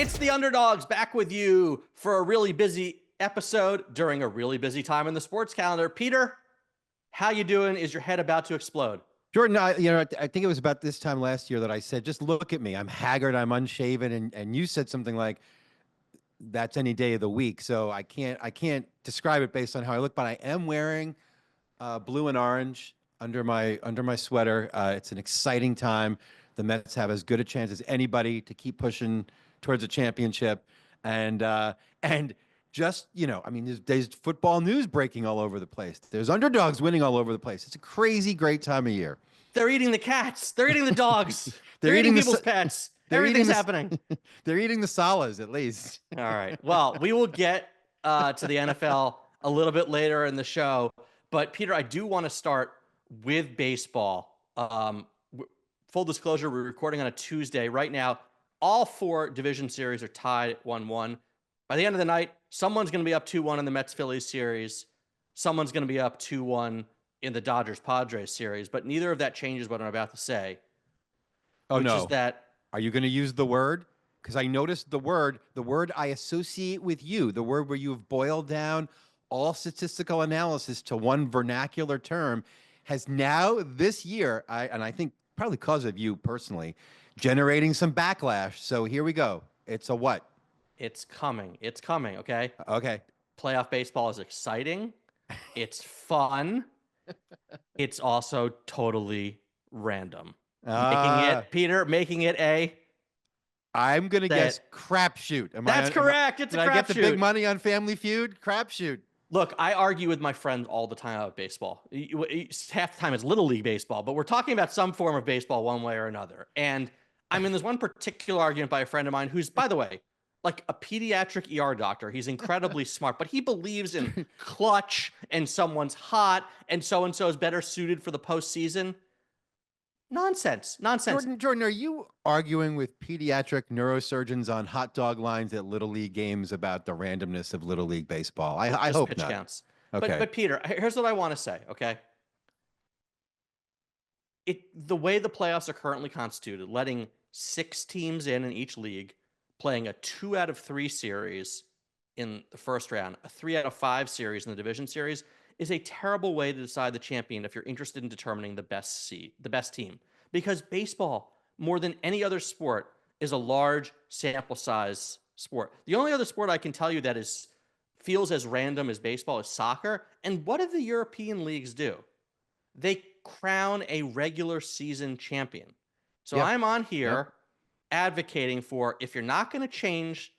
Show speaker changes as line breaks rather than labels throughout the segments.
It's the Underdogs back with you for a really busy episode during a really busy time in the sports calendar. Peter, how you doing? Is your head about to explode?
Jordan, I think it was about this time last year that I said, just look at me. I'm haggard, I'm unshaven, and you said something like, that's any day of the week. So I can't describe it based on how I look, but I am wearing blue and orange under my sweater. It's an exciting time. The Mets have as good a chance as anybody to keep pushing towards a championship, and just I mean, there's football news breaking all over the place. There's underdogs winning all over the place. It's a crazy, great time of year.
They're eating the cats. They're eating the dogs.
They're
eating
eating
people's pets. Everything's happening.
They're eating the salas, at least.
All right. Well, we will get to the NFL a little bit later in the show. But, Peter, I do want to start with baseball. Full disclosure, we're recording on a Tuesday. Right now, all four division series are tied at 1-1. By the end of the night, someone's going to be up 2-1 in the Mets-Phillies series. Someone's going to be up 2-1 in the Dodgers-Padres series. But neither of that changes what I'm about to say.
Oh,
which
no.
is that...
Are you going to use the word? Because I noticed the word I associate with you, the word where you have boiled down all statistical analysis to one vernacular term, has now this year, and I think probably because of you personally, generating some backlash. So here we go. It's a what?
It's coming. It's coming, okay?
Okay.
Playoff baseball is exciting. It's fun. It's also totally random. Making it a...
I'm going to guess crapshoot.
That's correct. It's a crapshoot.
Did I get the big money on Family Feud? Crapshoot.
Look, I argue with my friends all the time about baseball. Half the time it's Little League baseball, but we're talking about some form of baseball one way or another. And I mean, there's one particular argument by a friend of mine who's, by the way, like a pediatric ER doctor. He's incredibly smart, but he believes in clutch and someone's hot and so-and-so is better suited for the postseason. Nonsense.
Jordan, are you arguing with pediatric neurosurgeons on hot dog lines at Little League games about the randomness of Little League baseball? I hope
pitch
not.
Counts.
Okay.
But Peter, here's what I want to say, okay? The way the playoffs are currently constituted, letting 6 teams in each league, playing a 2 out of 3 series in the first round, a 3 out of 5 series in the division series, is a terrible way to decide the champion if you're interested in determining the best team. Because baseball, more than any other sport, is a large sample size sport. The only other sport I can tell you that feels as random as baseball is soccer. And what do the European leagues do? They crown a regular season champion. So I'm on here advocating for, if you're not going to change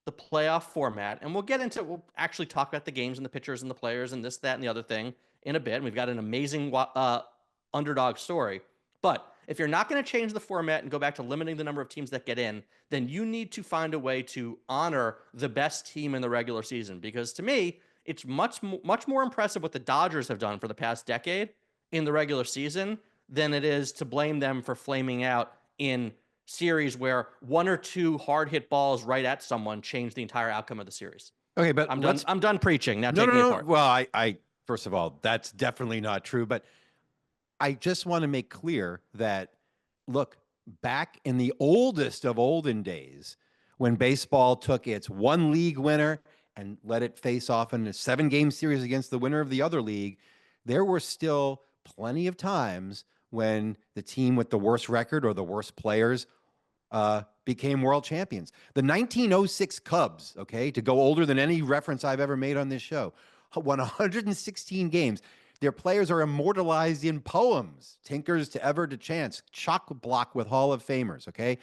the playoff format, and we'll actually talk about the games and the pitchers and the players and this, that, and the other thing in a bit. And we've got an amazing underdog story. But if you're not going to change the format and go back to limiting the number of teams that get in, then you need to find a way to honor the best team in the regular season. Because to me, it's much more impressive what the Dodgers have done for the past decade in the regular season than it is to blame them for flaming out in series where 1 or 2 hard hit balls right at someone change the entire outcome of the series.
Okay, but
I'm done preaching. Now take me apart.
Well, I first of all, that's definitely not true, but I just want to make clear that, look, back in the oldest of olden days, when baseball took its one league winner and let it face off in a 7-game series against the winner of the other league, there were still plenty of times when the team with the worst record or the worst players became world champions. The 1906 Cubs, okay, to go older than any reference I've ever made on this show, won 116 games. Their players are immortalized in poems. Tinkers to Ever to Chance, chock block with Hall of Famers, okay?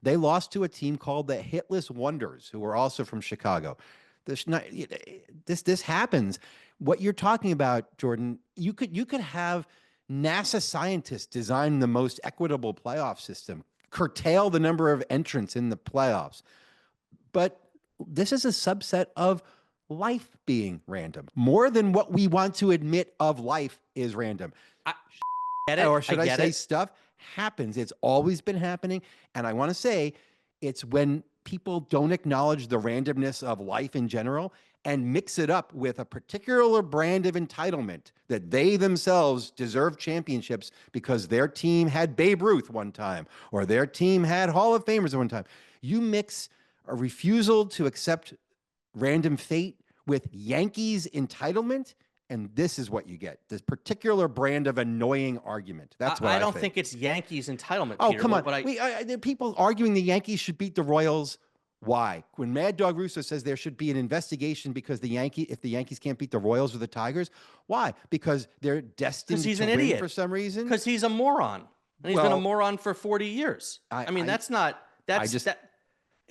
They lost to a team called the Hitless Wonders, who were also from Chicago. This happens. What you're talking about, Jordan, you could have NASA scientists design the most equitable playoff system, curtail the number of entrants in the playoffs. But this is a subset of life being random. More than what we want to admit of life is random. Or should I say stuff happens. It's always been happening. And I want to say it's when people don't acknowledge the randomness of life in general and mix it up with a particular brand of entitlement that they themselves deserve championships because their team had Babe Ruth one time or their team had Hall of Famers one time. You mix a refusal to accept random fate with Yankees entitlement. And this is what you get, this particular brand of annoying argument. That's what
I
I
don't
think.
think it's Yankees entitlement,
Oh,
Peter.
come on.
But
There are people arguing the Yankees should beat the Royals. Why? When Mad Dog Russo says there should be an investigation because if the Yankees can't beat the Royals or the Tigers, why? Because they're
because
destined
he's
to
an
win
idiot.
for some reason.
Because he's a moron, and he's been a
Well,
moron for 40 years.
I,
I mean,
I,
that's not
I
that's
just
that.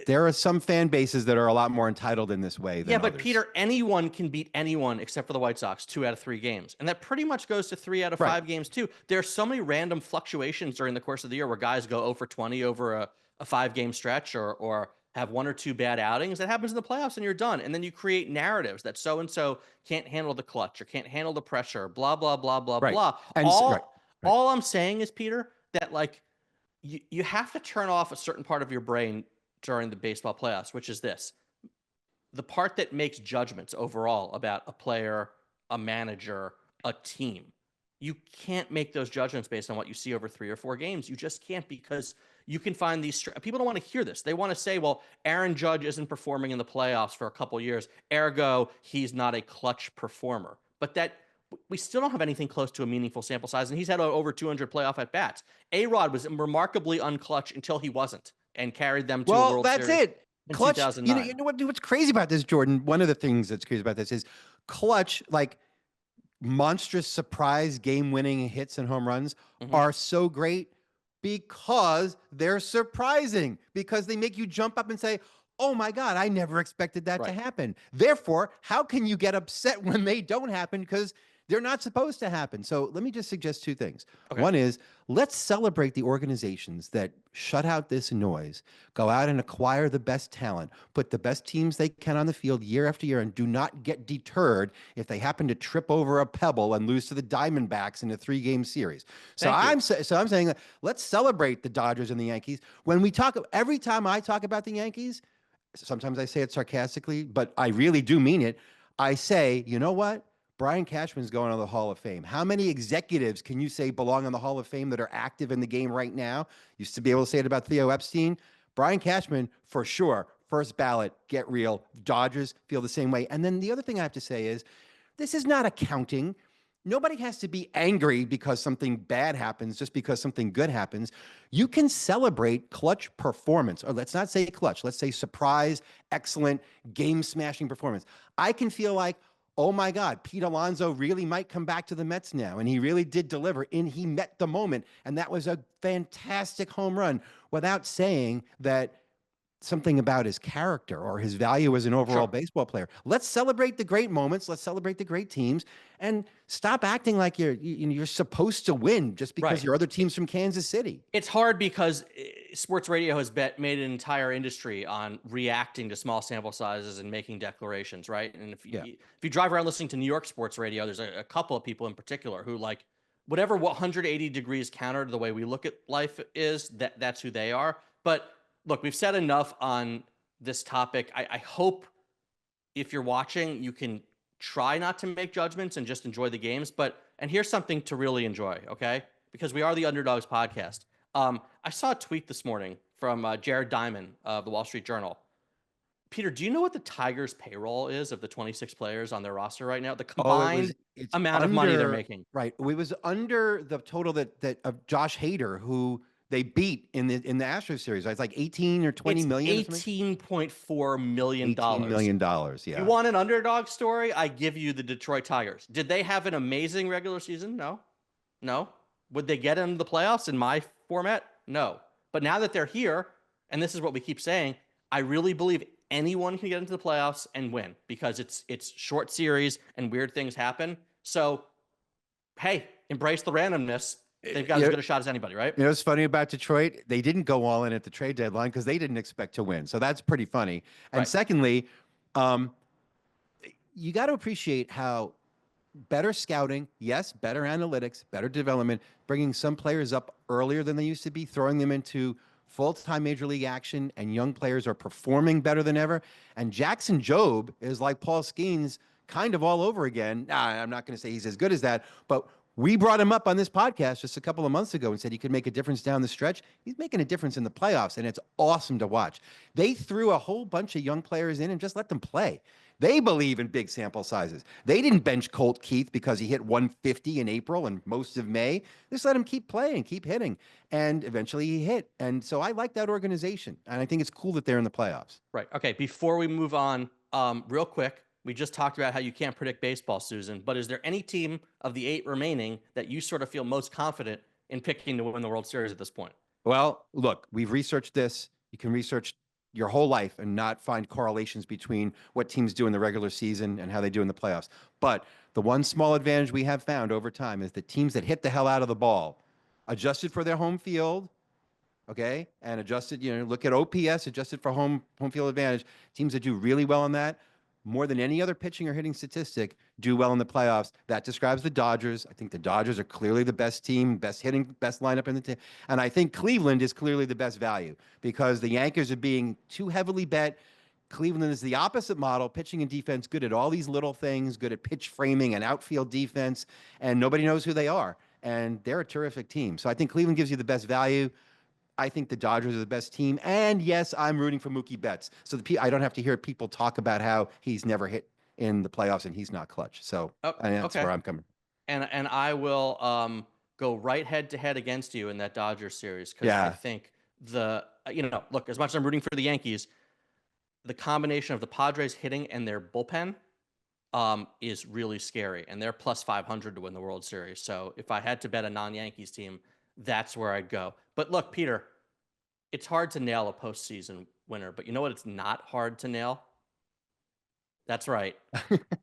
there are some fan bases that are a lot more entitled in this way
Yeah,
than
but
others.
Peter, anyone can beat anyone except for the White Sox 2 out of 3 games. And that pretty much goes to 3 out of 5
Right.
games, too. There are so many random fluctuations during the course of the year where guys go 0 for 20 over a 5-game stretch or have 1 or 2 bad outings. That happens in the playoffs and you're done. And then you create narratives that so-and-so can't handle the clutch or can't handle the pressure, blah, blah, blah, blah,
Right.
blah.
And right. Right.
All I'm saying is, Peter, that like you have to turn off a certain part of your brain during the baseball playoffs, which is this: the part that makes judgments overall about a player, a manager, a team. You can't make those judgments based on what you see over 3 or 4 games. You just can't, because you can find these people don't want to hear this. They want to say, well, Aaron Judge isn't performing in the playoffs for a couple of years, ergo he's not a clutch performer. But that we still don't have anything close to a meaningful sample size, and he's had over 200 playoff at bats. A-Rod was remarkably unclutch until he wasn't, and carried them to a
Well,
World
that's
Series
it.
in
Clutch.
2009.
You know what's crazy about this, Jordan? One of the things that's crazy about this is clutch, like monstrous surprise game-winning hits and home runs are so great because they're surprising, because they make you jump up and say, oh my God, I never expected that to happen. Therefore, how can you get upset when they don't happen? Because they're not supposed to happen. So let me just suggest 2 things.
Okay.
One is, let's celebrate the organizations that shut out this noise, go out and acquire the best talent, put the best teams they can on the field year after year, and do not get deterred if they happen to trip over a pebble and lose to the Diamondbacks in a 3-game series. So I'm saying that let's celebrate the Dodgers and the Yankees. When we talk, every time I talk about the Yankees, sometimes I say it sarcastically, but I really do mean it. I say, you know what? Brian Cashman's going to the Hall of Fame. How many executives can you say belong on the Hall of Fame that are active in the game right now? Used to be able to say it about Theo Epstein. Brian Cashman, for sure, first ballot, get real. Dodgers feel the same way. And then the other thing I have to say is, this is not accounting. Nobody has to be angry because something bad happens just because something good happens. You can celebrate clutch performance, or let's not say clutch, let's say surprise, excellent, game-smashing performance. I can feel like, oh my God, Pete Alonso really might come back to the Mets now. And he really did deliver, and he met the moment. And that was a fantastic home run, without saying that something about his character or his value as an overall baseball player. Let's celebrate the great moments. Let's celebrate the great teams, and stop acting like you're supposed to win just because your other team's from Kansas City.
It's hard because sports radio has made an entire industry on reacting to small sample sizes and making declarations, right? And if you drive around listening to New York sports radio, there's a couple of people in particular who, like, whatever 180 degrees counter to the way we look at life is, that's who they are. But look, we've said enough on this topic. I hope if you're watching, you can try not to make judgments and just enjoy the games. And here's something to really enjoy, okay? Because we are the Underdogs podcast. I saw a tweet this morning from Jared Diamond of the Wall Street Journal. Peter, do you know what the Tigers' payroll is of the 26 players on their roster right now? The combined amount of money they're making.
Right. It was under the total that of Josh Hader, who they beat in the Astros series. It's like 18 or 20 million.
$18.4 million.
$18 million. Yeah.
You want an underdog story? I give you the Detroit Tigers. Did they have an amazing regular season? No. Would they get into the playoffs in my format? No. But now that they're here, and this is what we keep saying, I really believe anyone can get into the playoffs and win, because it's short series and weird things happen. So, hey, embrace the randomness. They've got as good a shot as anybody, right?
You know what's funny about Detroit? They didn't go all in at the trade deadline because they didn't expect to win. So that's pretty funny. And secondly, you got to appreciate how better scouting, yes, better analytics, better development, bringing some players up earlier than they used to be, throwing them into full-time major league action, and young players are performing better than ever. And Jackson Jobe is like Paul Skeens kind of all over again. I'm not going to say he's as good as that, but We brought him up on this podcast just a couple of months ago and said he could make a difference down the stretch. He's making a difference in the playoffs, and it's awesome to watch. They threw a whole bunch of young players in and just let them play. They believe in big sample sizes. They didn't bench Colt Keith because he hit 150 in April and most of May. Just let him keep playing, keep hitting. And eventually he hit. And so I like that organization. And I think it's cool that they're in the playoffs.
Right. Okay. Before we move on, real quick, we just talked about how you can't predict baseball, Susan, but is there any team of the 8 remaining that you sort of feel most confident in picking to win the World Series at this point?
Well, look, we've researched this. You can research your whole life and not find correlations between what teams do in the regular season and how they do in the playoffs. But the one small advantage we have found over time is the teams that hit the hell out of the ball, adjusted for their home field, okay, and adjusted, look at OPS, adjusted for home field advantage. Teams that do really well on that, more than any other pitching or hitting statistic, do well in the playoffs. That describes the Dodgers. I think the Dodgers are clearly the best team, best hitting, best lineup in the team. And I think Cleveland is clearly the best value because the Yankees are being too heavily bet. Cleveland is the opposite model, pitching and defense, good at all these little things, good at pitch framing and outfield defense, and nobody knows who they are. And they're a terrific team. So I think Cleveland gives you the best value. I think the Dodgers are the best team. And yes, I'm rooting for Mookie Betts. So I don't have to hear people talk about how he's never hit in the playoffs and he's not clutch. So that's where I'm coming.
And I will go right head to head against you in that Dodgers series because I think look, as much as I'm rooting for the Yankees, the combination of the Padres hitting and their bullpen is really scary. And they're plus 500 to win the World Series. So if I had to bet a non-Yankees team, that's where I'd go. But look, Peter, it's hard to nail a postseason winner, but you know what? It's not hard to nail. That's right.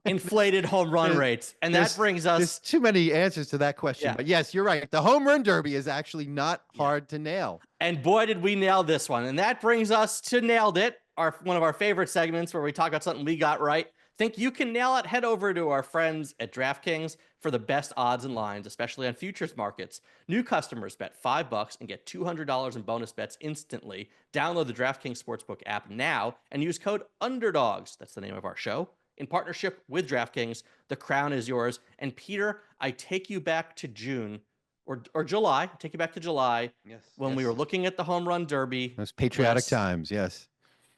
Inflated home run rates. And that brings us...
There's too many answers to that question. Yeah. But yes, you're right. The home run derby is actually not hard to nail.
And boy, did we nail this one. And that brings us to Nailed It, one of our favorite segments where we talk about something we got right. Think you can nail it? Head over to our friends at DraftKings for the best odds and lines, especially on futures markets. New customers bet $5 and get $200 in bonus bets instantly. Download the DraftKings Sportsbook app now and use code Underdogs. That's the name of our show. In partnership with DraftKings, the crown is yours. And Peter, I take you back to June or July. I take you back to July when we were looking at the home run derby.
Those patriotic times, yes.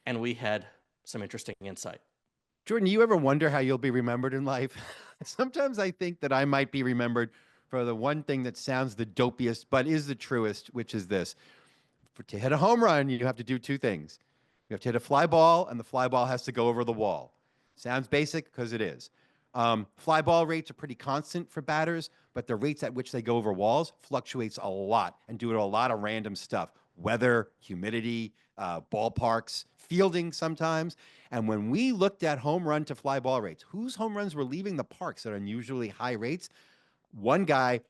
And we had some interesting insight.
Jordan, you ever wonder how you'll be remembered in life? Sometimes I think that I might be remembered for the one thing that sounds the dopiest, but is the truest, which is this. To hit a home run, you have to do 2 things. You have to hit a fly ball, and the fly ball has to go over the wall. Sounds basic because it is. Fly ball rates are pretty constant for batters, but the rates at which they go over walls fluctuates a lot and due to a lot of random stuff. Weather, humidity, ballparks, fielding sometimes. And when we looked at home run to fly ball rates, whose home runs were leaving the parks at unusually high rates, one guy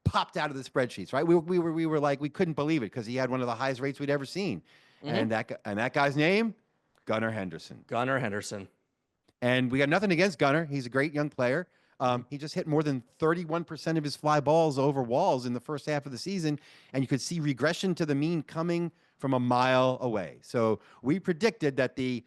popped out of the spreadsheets, right? We were like, we couldn't believe it because he had one of the highest rates we'd ever seen. Mm-hmm. And that guy's name, Gunnar Henderson.
Gunnar Henderson.
And we got nothing against Gunnar. He's a great young player. He just hit more than 31% of his fly balls over walls in the first half of the season. And you could see regression to the mean coming from a mile away. So we predicted that the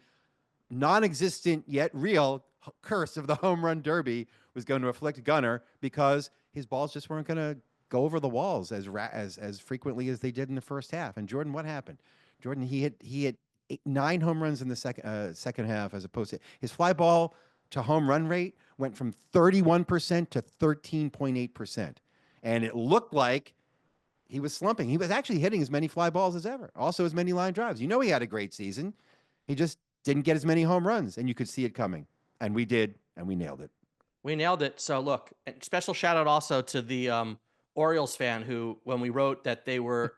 non-existent yet real curse of the home run derby was going to afflict Gunnar because his balls just weren't going to go over the walls as frequently as they did in the first half. And Jordan, what happened? Jordan, he hit 9 home runs in the second half, as opposed to his fly ball to home run rate went from 31% to 13.8%. And it looked like he was slumping. He was actually hitting as many fly balls as ever, also as many line drives. He had a great season. He just didn't get as many home runs, and you could see it coming. And we did, and we nailed it.
We nailed it. So look, special shout out also to the Orioles fan who, when we wrote that they were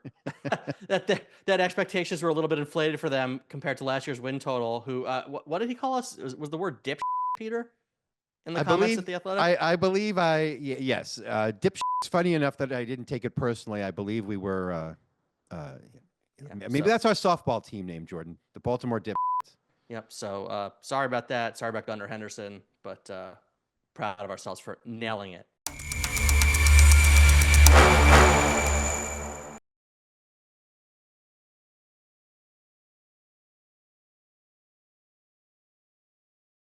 that expectations were a little bit inflated for them compared to last year's win total. Who what did he call us? Was the word dip, Peter? In the comments at the Athletic?
I believe yes. Dip is funny enough that I didn't take it personally. I believe we were maybe that's our softball team name, Jordan. The Baltimore Dip.
Yep. So sorry about that. Sorry about Gunnar Henderson, but proud of ourselves for nailing it.